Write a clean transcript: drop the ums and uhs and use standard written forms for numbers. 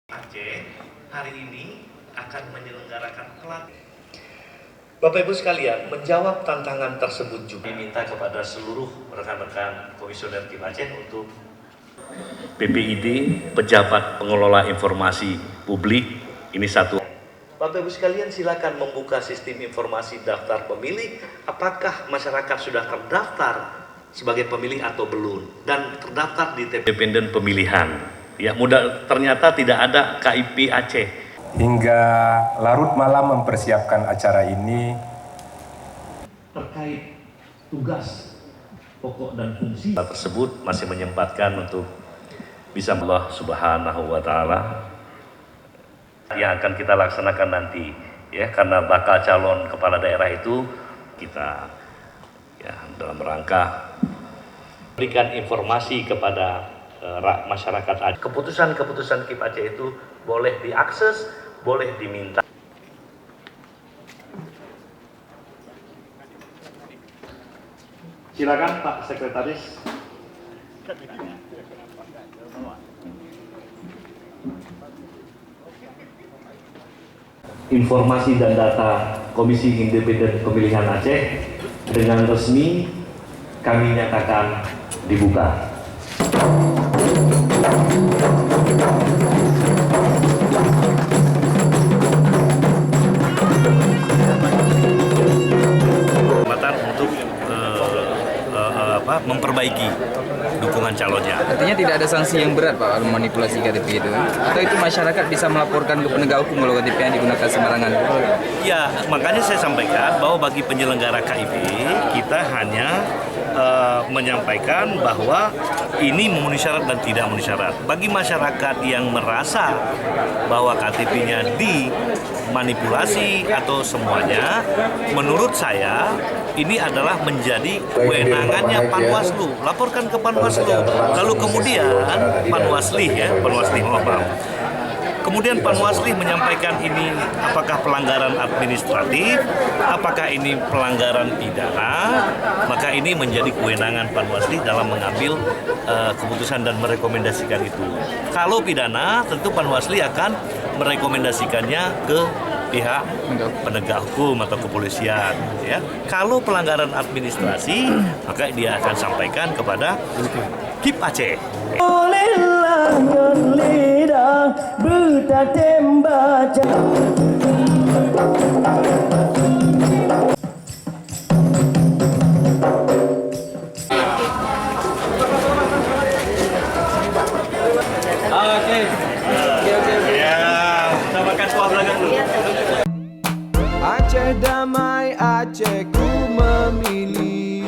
Aceh hari ini akan menyelenggarakan pelatihan. Bapak Ibu sekalian, menjawab tantangan tersebut juga diminta kepada seluruh rekan-rekan komisioner Kim Aceh untuk PPID, pejabat pengelola informasi publik, ini satu. Bapak Ibu sekalian, silakan membuka sistem informasi daftar pemilih. Apakah masyarakat sudah terdaftar sebagai pemilih atau belum, dan terdaftar di independen pemilihan? Ya, ternyata tidak ada KIP Aceh. Hingga larut malam mempersiapkan acara ini. Terkait tugas pokok dan fungsi tersebut masih menyempatkan untuk bisa Allah Subhanahu wa taala yang akan kita laksanakan nanti, ya, karena bakal calon kepala daerah itu kita ya dalam rangka berikan informasi kepada masyarakat Aceh. Keputusan-keputusan KIP Aceh itu boleh diakses, boleh diminta. Silakan Pak Sekretaris. Informasi dan data Komisi Independen Pemilihan Aceh dengan resmi kami nyatakan dibuka. Untuk memperbaiki dukungan calonnya. Artinya tidak ada sanksi yang berat Pak manipulasi KTP itu? Atau itu masyarakat bisa melaporkan ke penegak hukum kalau KTP yang digunakan sembarangan? Ya, makanya saya sampaikan bahwa bagi penyelenggara KIP kita hanya menyampaikan bahwa ini memenuhi syarat dan tidak memenuhi syarat. Bagi masyarakat yang merasa bahwa KTP-nya dimanipulasi atau semuanya, menurut saya ini adalah menjadi kewenangannya Panwaslu. Laporkan ke Panwaslu. Lalu kemudian Panwasli, kemudian Panwasli menyampaikan ini apakah pelanggaran administratif, apakah ini pelanggaran pidana, maka ini menjadi kewenangan Panwasli dalam mengambil keputusan dan merekomendasikan itu. Kalau pidana, tentu Panwasli akan merekomendasikannya ke pihak penegak hukum atau kepolisian. Ya. Kalau pelanggaran administrasi, maka dia akan sampaikan kepada KIP Aceh. Aceh damai, Aceh ku memilih.